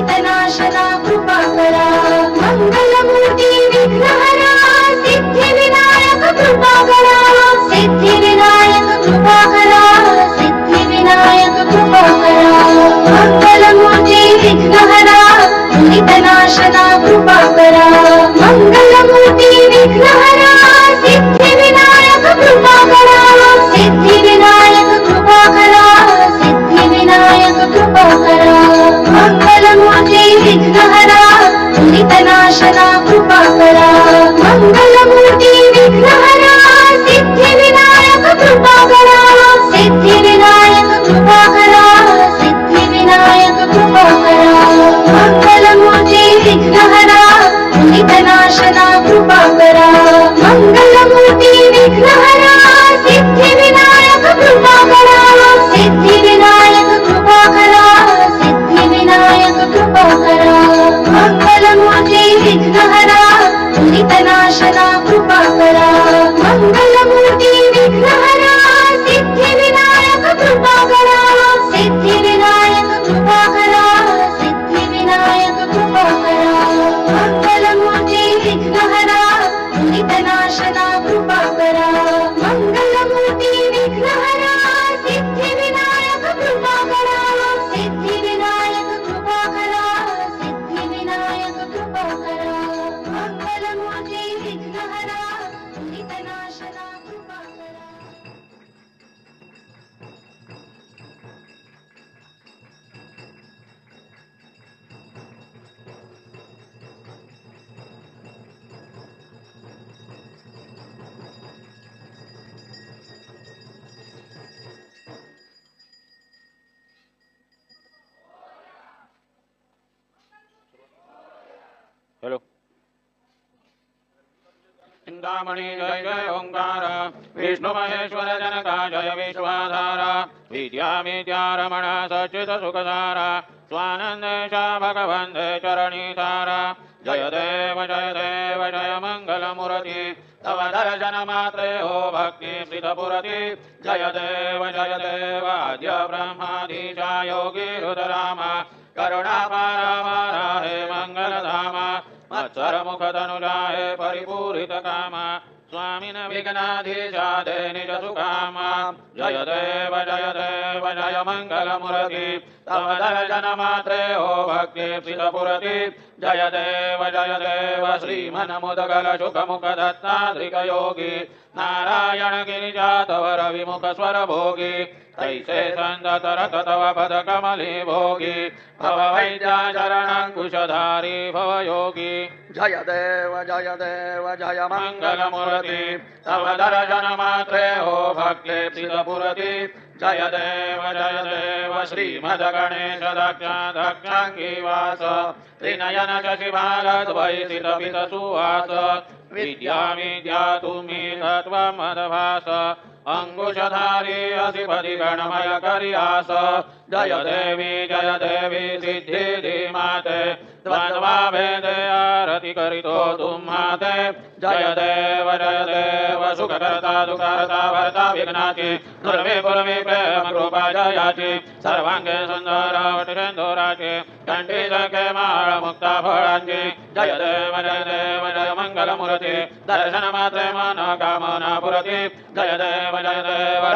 दुरितनाशना कृपाकरा मंगलमूर्ति विघ्नहरा Siddhivinayak कृपाकरा Siddhivinayak कृपाकरा Siddhivinayak कृपाकरा मंगलमूर्ति विघ्नहरा दुरितनाशना कृपाकरा मंगलमूर्ति विघ्नहरा Siddhivinayak कृपाकरा Siddhivinayak कृपाकरा Siddhivinayak कृपाकरा मंगलमूर्ति विघ्नहरा दुरितनाशना कृपाकरा मंगलमूर्ति विघ्नहरा Siddhivinayak कृपाकरा Siddhivinayak कृपाकरा Siddhivinayak कृपाकरा मंगलमूर्ति विघ्नहरा दुरितनाशना कृपाकरा मंगलमूर्ति विघ्नहरा Siddhivinayak कृपाकरा Siddhivinayak कृपाकरा Siddhivinayak कृपाकरा मंगलमूर्ति विघ्नहरा दुरितनाशना कृपाकरा मंगलमूर्ति विघ्नहरा Siddhivinayak कृपाकरा Siddhivinayak कृपाकरा Siddhivinayak कृपाकरा मंगलमूर्ति विघ्नहरा दुरितनाशना कृपाकरा मंगलमूर्ति विघ्नहरा Siddhivinayak कृपाकरा Siddhivinayak कृपाकरा Siddhivinayak कृपाकरा मंगलमूर्ति विघ्नहरा दुरितनाशना कृपाकरा। Hello Chintamani जय जय ओंकार विष्णु महेश्वर जनका जय विश्वाधारा विद्या विद्या रमण सचित सुखधारा स्वानंदेश भगवंत चरणी सारा जय देव जय मंगल मूर्ति तव दर्शन मात्रे हो भक्ति प्रीतपुरति जय देव आद्य ब्रह्माधीशा योगी रुद्रामा करुणा पारा हे मंगल धामा मत्सर मुख धनुजाहे परिपूरित कामा स्वामिन विघ्नाधीशा दे निज सुकामा जय देव जय मंगल मूर्ति तव दर्शन मात्रे हो भक्ति प्रीतपुरति जय देव श्रीमन मुदगल शुक मुख दत्तात्रिक योगी नारायण गिरिजा तव रविमुख स्वर भोगी तैसे संदत रत तव पद कमली भोगी भव वैद्या शरणंकुशधारी भव योगी जय देव जय मंगल मूर्ति तव दर्शन मात्रे हो भक्ति प्रीतपुरति जय देव श्रीमद गणेश दक्षांगीवास त्रिनयन शशिभारत वैसित पित सुहास विद्या तुम्ही तत्त्वमदभास अंकुशधारी असिपति गणमय करियास जय देवी सिद्धि धीमाते द्वंद्वा भेदे आरति करितो तुम्हाते जय देव सुखकर्ता दुःखहर्ता भर्ता विघ्नाची दुर्वे पुरवे प्रेम कृपा जयाची सर्वांगे सुंदर वटसेंदुराची कंठी सखे माळ मुक्ता फळांची जय देव जय मंगल मूर्ति दर्शन मात्रे मन कामना पुरति जय देव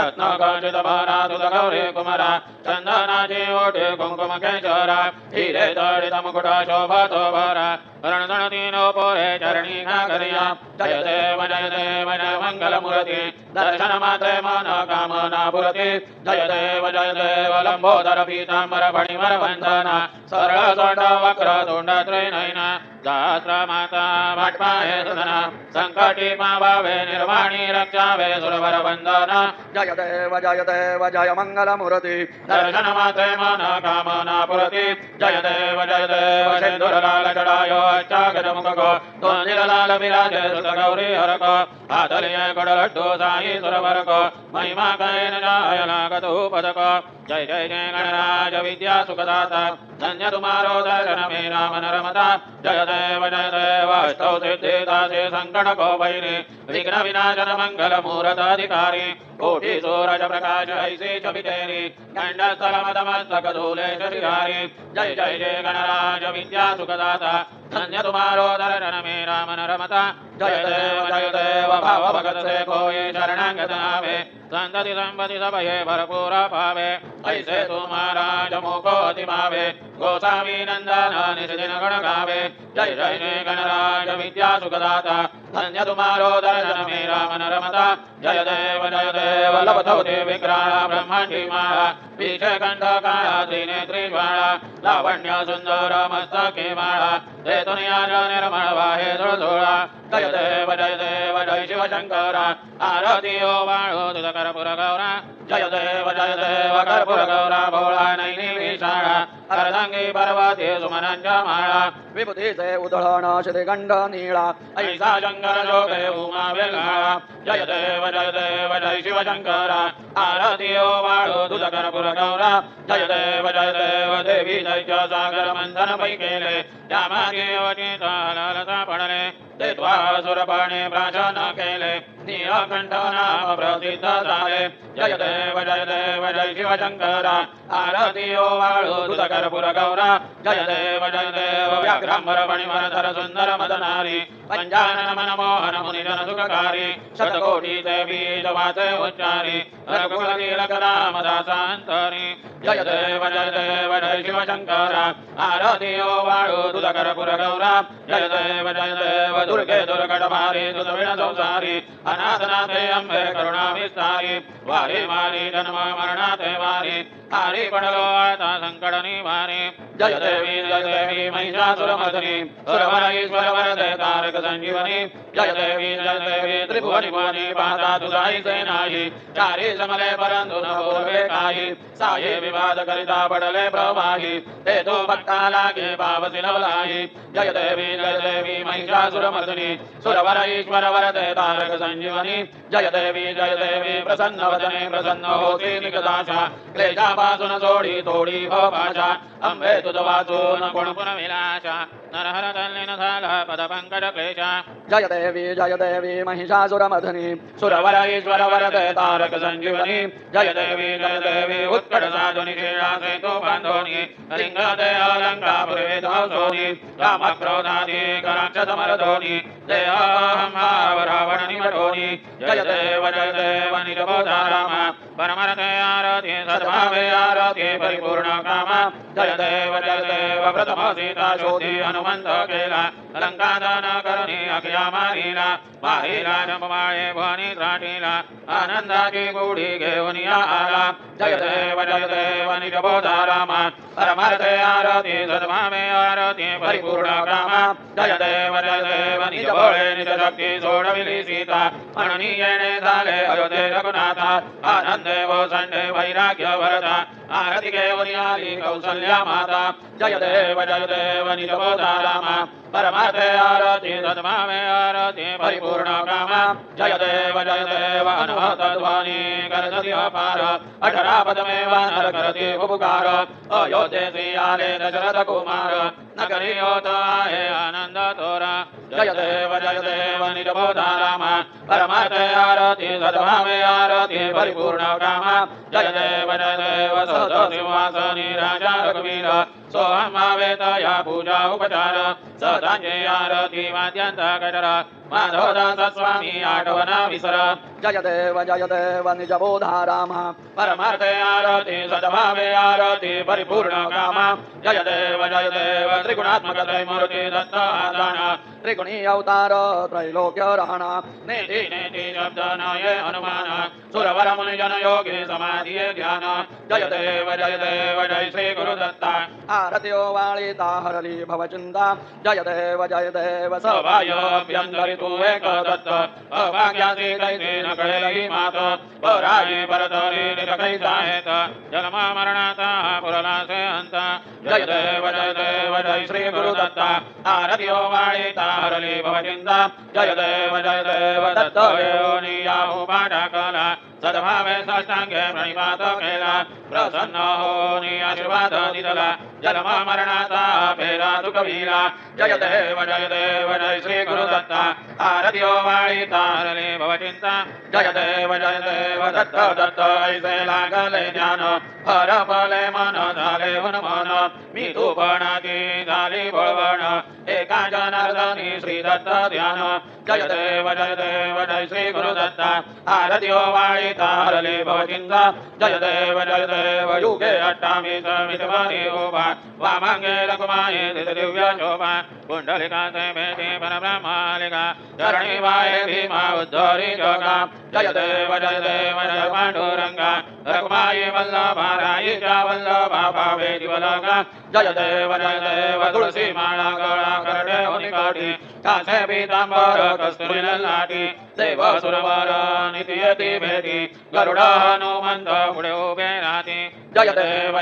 रत्न कंचित भरा तुद गौरी कुमारा चंदनाची ओटे कुंकुम केशरा हिरे तडित मुकुट शोभतो भरा रणधण तीनो पोरे चरणी घागरिया जय देव मंगल मूर्ति दर्शन मात्रे मन कामना पुरति जय देव लंबोदर पीतांबर फणिवर वंदना सरल सोंड वक्र तुंड त्रिनयना सहस्र माता भटपाहे सुदना संकटी भावे निर्वाणी रक्षावे सुरवर वंदना जय देव जय मंगल मूर्ति दर्शन मात्रे मन कामना पुरति जय देव सिंदूर लाल चढ़ायो चागज मुख को तुंजिल लाल विराजे सुत गौरी हर को आदलिये गड़ लड्डू साई सुरवर को महिमा कैन जाय लागत पद को जय गणराज विद्या सुखदाता धन्य तुम्हारो दर्शन मेरा मन रमता जय देव अष्टौ सिद्धिदासे संकट को भैरी विघ्न विनाशन मंगल मूर्त अधिकारी कोटि सूरज प्रकाश ऐसे चमितेरी गंडस्थलमदमस्तकधूले शरीरारी जय जय जय गणराज विद्या सुखदाता धन्य तुम्हारो दर्शन में राम नरमता जय देव भाव भगत से कोई शरणागत आवे संतति संपत्ति सब ये भरपूर पावे ऐसे तुम्हारा जमुको अति भावे गोस्वामी नंदन निज दिन गण गावे जय जय जय गणराज विद्या सुखदाता धन्य तुम्हारो दर्शन में राम नरमता जय देव लभधौते विग्रह ब्रह्मांडी माला पीछे कंठ काला त्रिनेत्री ज्वाला लावण्य सुंदर मस्तके माला ते दुनिया निर्मल वाहे धुळधुळा जय देव जय शिव शंकर आरती ओ वाळो तुझ कर्पूर गौरा जय देव कर्पूर गौरा भोळा नैनी विशाळा अर्धांगी पर्वती सुमनांच्या माळा विभूती से उधळण श्रीगंड नीळा ऐसा शंकर जोगे उमा वेगाळा जय देव जय शिव शंकर आरती ओ वाळो तुझ कर्पूर गौरा जय देव देवी जय सागर मंथन पै केले त्यामागे वचिता ललता पडले ते सुरपाणे प्राशन केले नीलकंठ नाम प्रसिद्ध झाले जय देव जय शिव शंकर आरती ओ वाळो तुझ कर्पूर गौरा जय देव व्याघ्रांबर मणिमरधर सुंदर मदनारी पंचानन मनमोहन मुनिजन सुखकारी शतकोटी देवी जवाचे उच्चारी रघुकुल तिलक रामदासांतरी जय देव जय शिव शंकर आरती ओ वाळो तुझ कर्पूर गौरा जय देव दुर्गे दुर्गटमारी दुर्विण संसारी अनाथनाथे अंबे करुणा विस्तारी वारी वारी जन्म मरणाते वारी हारी पडलो आता संकट निवारी जय देवी महिषासुरमर्दिनी सुरवर ईश्वर वरदे तारक संजीवनी जय देवी त्रिभुवनी भुवनी पाता तुझाई से नाही चारी समले परंतु न पूर्वे काही साये विवाद करिता पडले प्रवाही ते तो भक्ता लागे पावसी लवलाही जय देवी महिषासुरमर्दिनी सुरवर ईश्वर वरदे तारक संजीवनी जय देवी प्रसन्न वदने प्रसन्न होती निकदाशा क्लेशा पासून सोडी तोडी हो पाशा अंबे तुझ वाचून गुण पुन विलाशा नरहर तल्लीन झाला पद पंकज क्लेशा जय देवी महिषासुरमर्दिनी सुरवर ईश्वर वरदे तारक संजीवनी जय देवी उत्कट साधुनी शीला सेतु बांधोनी रिंगदे अलंका पुरे सोनी राम क्रोधादी कराक्षस मरदोनी देहम रावण निमटोनी जय देव निजबोधा राम परमरते आरती सद्भावे आरती परिपूर्ण काम जय देव प्रथम सीता शोधी हनुमंत केला लंकादन करुणी अखिया मारिला जंबमाळे भवानी त्राटीला आनंदाची गुढी घेऊन या आला जय देव निजबोधा राम परमरते आरती सद्भावे आरती परिपूर्ण काम जय देव निजबोळे निजशक्ती सोडविली सीता म्हणून येणे झाले अयोध्ये रघुनाथा आनंदे वो संडे वैराग्य वरदा आरती घेऊन आली कौसल्या माता जय देव निजबोधा राम परमार्थे आरती सद्भावे आरती परिपूर्ण काम जय देव अनहत ध्वनी करती अपार 18 पदमे वानर करती उपकार अयोध्येसी आले दशरथ कुमार नगरी होत आहे आनंद तोरा जय देव निजबोधा राम परमार्थे आरती सद्भावे आरती परिपूर्ण काम जय देव सद सिंहासनी राजा रघुवीर सोहमावेत या पूजा उपचार सदांचे आरती वाद्यंत कटर माधवदास स्वामी आठवना विसर जय देव निजबोधा राम परमार्थे आरती सद्भावे आरती परिपूर्ण काम जय देव त्रिगुणात्मक त्रैमूर्ति दत्त आदान त्रिगुणी अवतार त्रैलोक्य राणा नेति नेति शब्द नये हनुमान सुरवर मुनि जन योगी समाधि ध्यान जय देव जय श्री गुरु दत्ता आरती ओ वाळिता हरली भवचिंता जय देव सभायोभ्यंतरि तू एक दत्त अभाग्यासी दैते न कळेली मात पराई परतरी निरकै साहेत जन्म मरणाचा पुरलासे अंत जय देव जय श्री गुरु दत्ता आरती ओ वाळिता हरली भवचिंता जय देव दत्त योनी याहू पाठा कला तदभावे साष्टांगे प्रणिपात केला प्रसन्न होनी आशीर्वाद दिला जन्ममरणाचा फेरा तू कविला जय देव जय श्री गुरुदत्ता आरती ओवाळी तारली भवचिंता जय देव दत्त दत्त ऐसे लागले ज्ञान हरपले मन झाले हनुमान मी तूपणाची झाली बळवण एका जनार्दनी श्री दत्त ध्यान जय देव जय श्री गुरुदत्ता आरती ओवाळी तारली भवचिंता जय देव युगे अट्टामी समितवरी उभा वामांगे लकुमाये दिव्य शोभा कुंडलिकासे भेटी परब्रह्मालिका चरणी वाये भीमा उद्धरी जोगा जय देव जय पांडुरंगा रकुमाये वल्लभा रायीच्या वल्लभा भावे जीवलगा जय देव तुळसी माळा गळा करडे होनी काठी कासे पीतांबर कस्तुरी लाटी देव सुरवर नित्यती भेटी गरुड हनुमंत पुढे उभे राहते जय देव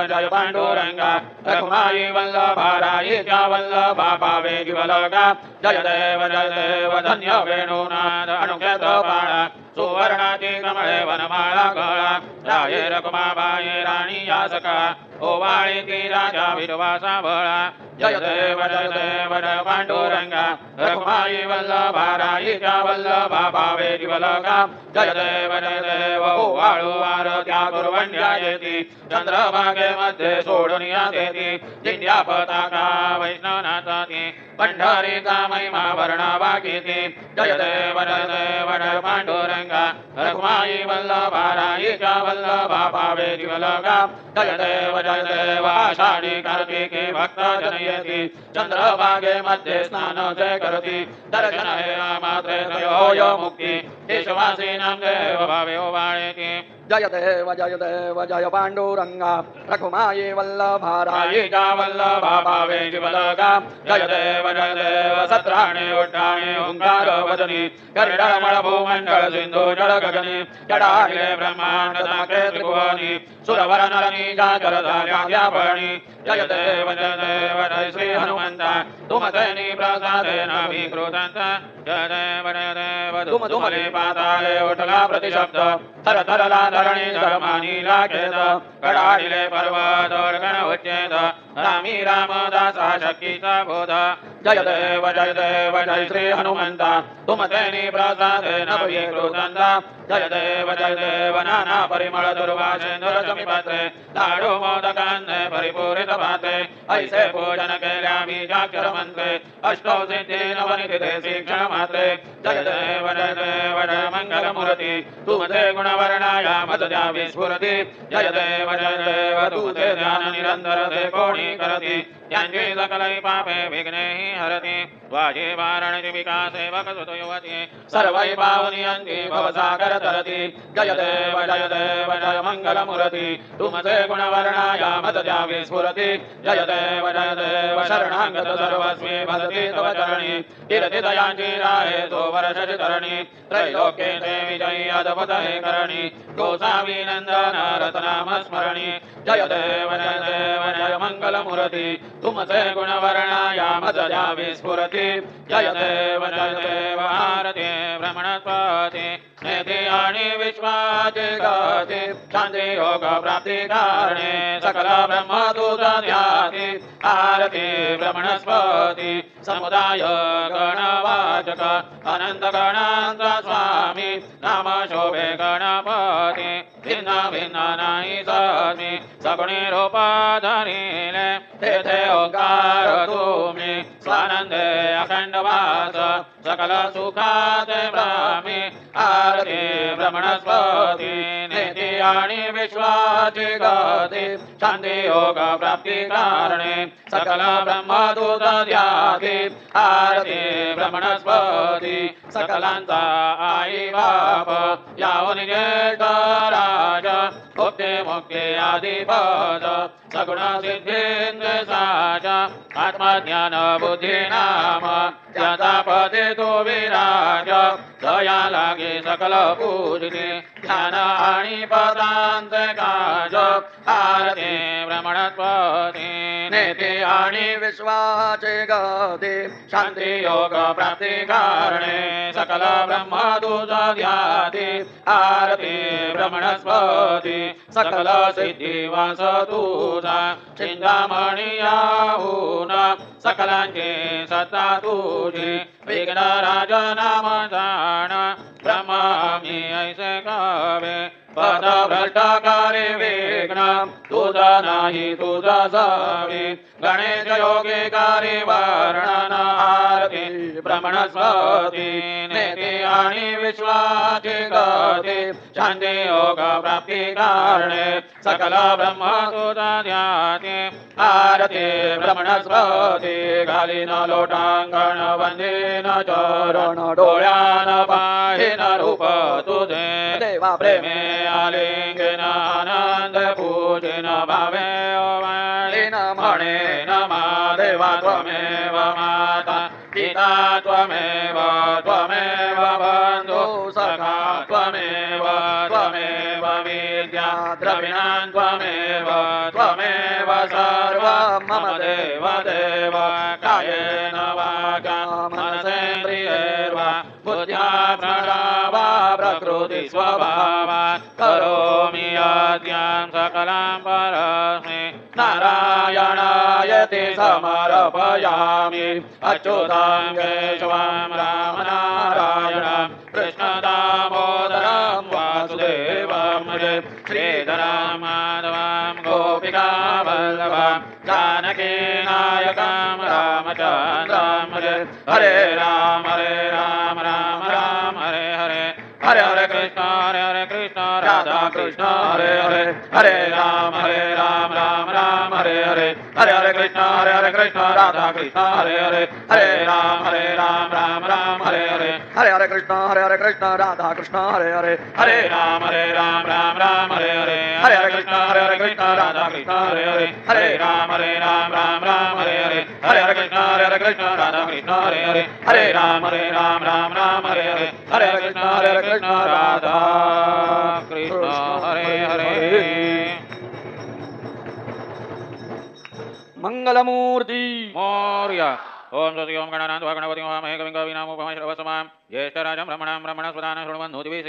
जय पांडुरंगा रकुमाई वल्लभा रायीच्या वल्लभा भावे जीवलगा जय देव धन्य वेणुनाद अनुकेत पाळा सुवर्णाची कमळे वनमाळा गळा राये रकुमाबाई राणी यासका ओवाळी ती राजा विरवासा बळा जय देव जय पांडुरंगा रकुमाई वल्लभा रायीच्या वल्लभा भावे जीवलगा जय देव ओवाळू वार त्या गुरुवंड्या येती चंद्रभागे मध्ये सोडून या देती जिंद्या पताका वैष्णवनाथाती पंढरीचा महिमा वर्णा बाकीती जय देव जय पांडुरंगा रकुमाई वल्लभा रायीच्या वल्लभा भावे जीवलगा जय देव आषाढी कार्तिकी भक्त जन येती चंद्रभागे मध्ये स्नान जय करती दर्शन हे मात्रे त्रयोय मुक्ती देशवासी नाम देव भावे ओवाळेती जय देव जय पांडुरंगा रकुमाई वल्लभा रायीच्या वल्लभा भावे जीवलगा जय देव सत्राणे उड्डाणे ओंकार वदनी गरुडमळ भूमंडळ सिंधू जळ गगनी जडाले ब्रह्मांड दाखे त्रिभुवनी सुरवर नरनी जागर झाल्या पळणी जय देव जय श्री हनुमंता तुमसेनी प्रसादेन विकृतंता जय देव तुमले पाताळे उठला प्रतिशब्द थर थरला धरणी धर्मानी लाखेद कडाडिले पर्वत गण उच्चेद रामी रामदासा शक्तीचा बोध जय देव जय श्री हनुमंता तुमसेनी प्रसादेन विकृतंता जय देव नाना परिमळ दुर्वासेंद्र समीपात्रे लाडू मोदकांने परिपूरित पात्रे ऐसे पूजन केल्या बीजाक्षर मंत्रे अष्टौ सिद्धी नवनिधे शिक्षण मात्रे जय देव मंगल मूर्ती तुमचे गुणवर्णाया मत द्यावी स्फूर्ती जय देव तुझे ध्यान निरंतर ते कोणी करती त्यांची सकलही पापे विघ्नेहि हरती वाजे वारणि विकासे वकसुत युवती सर्वै पावनियंती भवसागर तरती जय देव जय मंगल मूर्ती तुमचे गुणवर्णाया मत द्यावी स्फूर्ती जय देव शरणागत सर्वस्वी भजती तव चरणी कीर्ती दयांची राहे तो वर्षि धरणी त्रैलोक्ये विजयी अद्भुत हे करणी गोसावी नंदन रतनाम स्मरणी जय देव जय मंगल मूर्ती तुमचे गुणवर्णाया मत द्यावी स्फूर्ती जय देव आरती भ्रमणस्पती स्नेती आणि विश्वाची गती शांती योग प्राप्ती कारणे सकल ब्रह्म तुझा ध्याती आरती भ्रमणस्पती समुदाय गणवाचक अनंत गणांचा स्वामी नाम शोभे गणपती भिन्न भिन्न नाही स्वामी सगुणी रूपा धरिले तेथे ओंकार तुम्ही स्वानंदे अखंड वास सकल सुखात ब्राह्मी आरती भ्रमणस्पती नेती आणि विश्वाची गती शांती योग प्राप्ती कारणे सकल ब्रह्मदूत ध्याती आरती भ्रमणस्पती सकलांचा आई बाप यावनी ज्येष्ठ राज मुक्ती आदिपद सगुण सिद्धेंद्र साच आत्मज्ञान बुद्धी नाम त्याचा पदे तो विराज दया लागे सकल पूजते ज्ञान आणि पदांतकाज आरती ब्रह्मणस्पती नेते आणि विश्वाचे गते शांती योग प्राप्ती कारणे सकल ब्रह्म तुझा ध्याते आरती ब्रह्मणस्पती सकल सिद्धी वास तुझा चिंतामणी याहून सकलांची सत्ता तुझी विघ्न राज नाम जाण ब्रह्मी ऐसे गावे पद भ्रष्टकारी विघ्न तुझा नाही तुझा जावे गणेश योगीकारी वर्णन आरती ब्रह्मणस्पती नेते आणि विश्वाची गती शांती योग प्राप्ती कारणे सकल ब्रह्म तुझा ध्याते आरती ब्रह्मणस्पती घालीन लोटांगण वंदीन चरण डोळ्यान पाहिन रूप तुझे देवा प्रेमे आलिंगन आनंद पूजिन भावे लीन म्हणे नमा देवा त्वमेव माता पिता त्वमेव त्वमेव बंधु सखा त्वमेव त्वमेव विद्या द्रविणान् त्वमेव त्वमेव सर्वं मम देव देव कायेन वाचा मनसेन्द्रियैर्वा बुद्ध्या प्रणवा प्रकृति स्वभावात् करोमि यज्ञं सकलं परस्मै नारायणायते समर्पयामि अच्युतं केशवं रामनारायणं कृष्णदामोदरं वासुदेवं भजे श्रीधरं माधवं गोपिकावल्लभं जानकीनायकं रामचन्द्रं भजे हरे राम राम राम हरे हरे हरे हरे कृष्ण राधा कृष्ण हरे हरे हरे राम राम हरे हरे हरे हरे कृष्ण राधा कृष्ण हरे हरे हरे राम राम हरे हरे हरे हरे कृष्ण राधा कृष्ण हरे हरे हरे राम राम हरे हरे हरे हरे कृष्ण राधा कृष्ण हरे हरे हरे राम राम हरे हरे हरे हरे कृष्ण राधा कृष्ण हरे हरे हरे राम हरे हरे हरे कृष्ण राधा कृष्ण हरे हरे मंगलमूर्ति मौर्य ओम स्वस्ति ओम गणानां त्वा गणपतिं हवामहे कविं कवीनामुपमश्रवसमां ज्येष्ठराजं ब्रह्मणां स्वदानं श्रृण्वन्नोतिभिः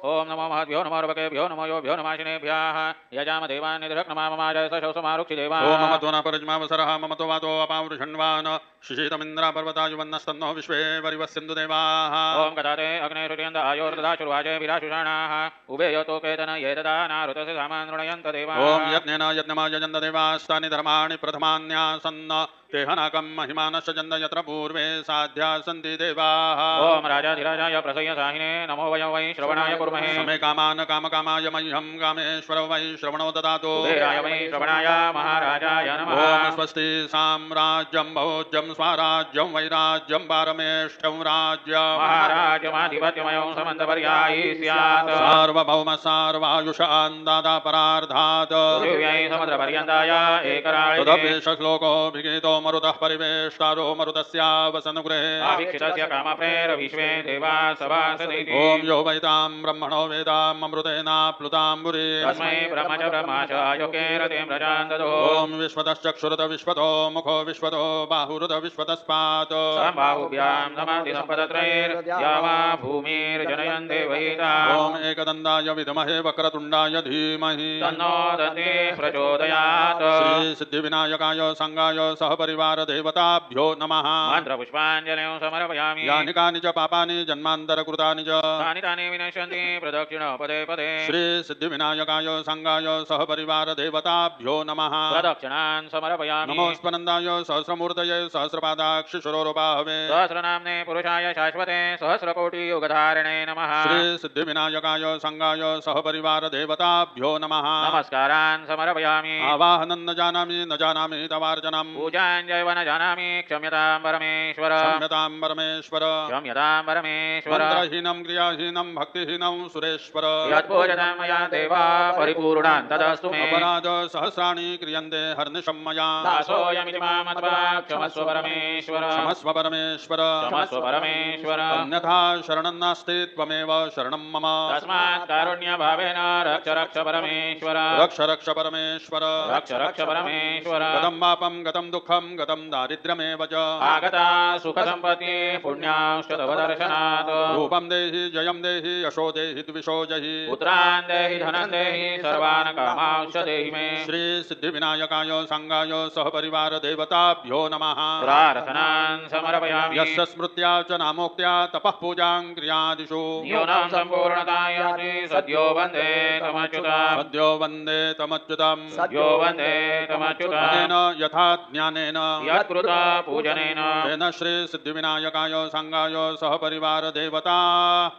ओम नमो महद्भ्यो नमो रूपकेभ्यो नमो योभ्यो नमः शिनेभ्यः यजाम देवान् निधरक्नमाममाजय सशौसमारुक्षि देवाः ओम मम त्वना परजमावसरः मम तो वातो अपावृषण्वान् शिशितमिन्द्रा पर्वतायुवन्नस्तन्नो विश्वे वरिवस्यन्तु देवाः ओम कदाते अग्ने श्रुतियन्त आयोर्ददाशुर्वाचे विराशुषाणाः उभे यतो केतन ये तदा नारुतस्य सामान् ऋणयन्त देवाः ओम यज्ञेन यज्ञमायजन्त देवास्तानि धर्माणि प्रथमान्यासन्न तेहनाकं महिमानश्च जन्त यत्र पूर्वे साध्या सन्ति देवाः ओम राजाधिराजाय प्रसय्य साहिने नमो वयं वै श्रवणाय कुर्महे समे कामान् कामकामाय मह्यं कामेश्वर वै श्रवणो ददातु कुबेराय वै श्रवणाय महाराजाय नमः ओम स्वस्ति साम्राज्यं भोज्यं स्वराज्यं वैराज्यं पारमेष्ठं राज्यं महाराजमाधिपत्यमयं समन्तपर्यायी स्यात् सार्वभौम सार्वायुषान् दादा परार्धात् पृथिव्यै समुद्रपर्यन्ताय एकराळे तदपि श्लोको विगीतो मरुतः परिवेष्टारो मरुतस्यावसनगृहे आवीक्षितस्य कामप्रेर विश्वे देवा सभासदिति ओम यो वैतां ब्रह्मणो वेदाम् अमृतेनाप्लुताम्बुरी तस्मै ब्रह्म च ब्रह्माच योगेरतिं प्रजान्दतो ओम विश्वतश्चक्षुरत विश्वतो मुखो विश्वतो बाहुरुत विश्वतस्पात् सम्बाहुभ्यां समाधि सम्पदत्रैर्यावा भूमिर्जनयन्ते वैता ओम एकदन्ताय विद्महे वक्रतुण्डाय धीमहि तन्नो दन्ति प्रचोदयात् श्री सिद्धिविनायकाय संगाय सहपरिवार देवताभ्यो नमः मन्त्रपुष्पाञ्जलिं समर्पयामि यानि कानि च पापानि जन्मान्तरकृतानि च तानि तानि विनश्यन्ति प्रदक्षिण पदे पदे श्री सिद्धिविनायकाय संगाय सहपरिवार देवताभ्यो नमः प्रदक्षिणान् समर्पयामि नमोस्पनन्दाय सहस्रमूर्तये सहस्रपादाक्षिशुरोरुबाहवे सहस्रनाम्ने पुरुषाय शाश्वते सहस्रकोटियुगधारिणे नमः श्री सिद्धिविनायकाय संगाय सहपरिवार देवताभ्यो नमः नमस्कारान् समर्पयामि आवाहनं न जानामि तवार्चनम् पूजां धनञ्जय न जानामि क्षम्यतां परमेश्वर क्षम्यतां परमेश्वर क्षम्यतां परमेश्वर मन्त्रहीनं क्रियाहीनं भक्तिहीनं सुरेश्वर यत्पूजतं मया देवा परिपूर्णान् तदस्तु मे अपराध सहस्राणि क्रियन्ते हर्निशं मया दासोऽयमिति मामत्वा क्षमस्व परमेश्वर क्षमस्व परमेश्वर क्षमस्व परमेश्वर अन्यथा शरणं नास्ति त्वमेव शरणं मम तस्मात् कारुण्यभावेन रक्ष रक्ष परमेश्वर रक्ष रक्ष परमेश्वर रक्ष रक्ष परमेश्वर गतं पापं गतं दुःखं गतं दारिद्र्यमेव च आगता सुखसम्पत्ति पुण्यांशतवदर्शनात् रूपं देहि जयं देहि यशो देहि द्विषो जहि पुत्रान् देहि धनं देहि सर्वान् कामांश देहि मे श्री सिद्धिविनायकाय सांगाय सहपरिवार देवताभ्यो नमः प्रार्थनान् समर्पयामि यस्य स्मृत्या च नामोक्त्या तपः पूजां क्रियादिषु न्यूनं सम्पूर्णतायाति सद्यो वन्दे तमच्युताम् सद्यो वन्दे तमच्युतम् सद्यो वन्दे तमच्युताम् अनेन यथा ज्ञानेन यत्कृत पूजनेन तेन श्री सिद्धिविनायकाय सांगाय सहपरिवार देवता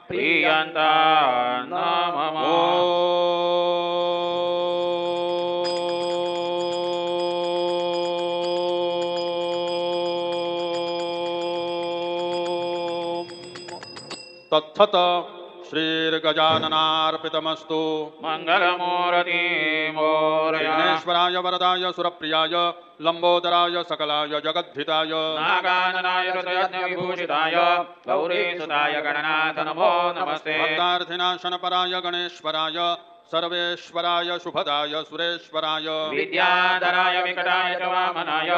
प्रीयन्ता न मम तत्सत श्रीर्गजाननार्पितमस्तु मङ्गलमूर्ति मोरया विघ्नेश्वराय वरदाय सुरप्रियाय लंबोदराय सकलाय जगद्धिताय नागाननाय हृदयज्ञविभूषिताय गौरीसुताय गणनाथ नमो नमस्ते भक्तार्थिनाशनपराय गणेश्वराय सर्वेश्वराय शुभदाय सुरेश्वराय विद्याधराय विकटाय च वामनाय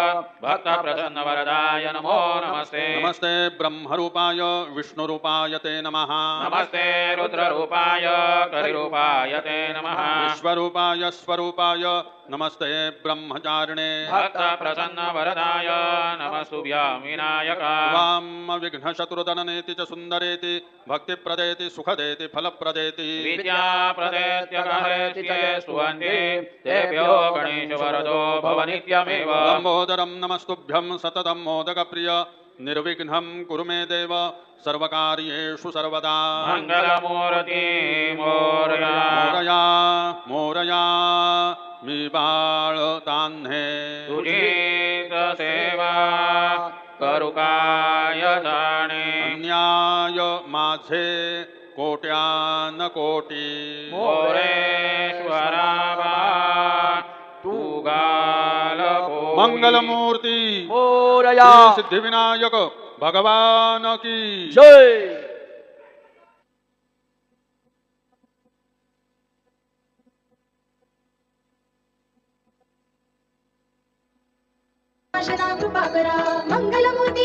भक्तप्रसन्नवरदाय नमो नमस्ते नमस्ते ब्रह्मरूपाय विष्णुरूपाय ते नमः नमस्ते रुद्ररूपाय करिरूपाय ते नमः विश्वरूपाय स्वरूपाय नमस्ते ब्रह्मचारिणे भक्तप्रसन्नवरदाय नमस्तुभ्यां विनायक वाम विघ्नशत्रुदननेति च सुन्दरेति भक्तिप्रदेति सुखदेति फलप्रदेति विद्याप्रदेत्यगहेति ये स्तुवन्ति तेभ्यो गणेशवरदो भव नित्यमेव लम्बोदरं नमस्तुभ्यं सततं मोदकप्रिय निर्विघ्नं कुरु मे देव सर्वकार्येषु सर्वदा मङ्गलमूर्ति मोरया मोरया मोरया मी बाळ तान्हे तुझीच सेवा करू काय जाणे अन्याय माझे कोट्यान कोटी मोरेश्वरा तू गाल मंगलमूर्ती मोरया श्री सिद्धिविनायक भगवान की जय कृपा करा मंगलमूर्ती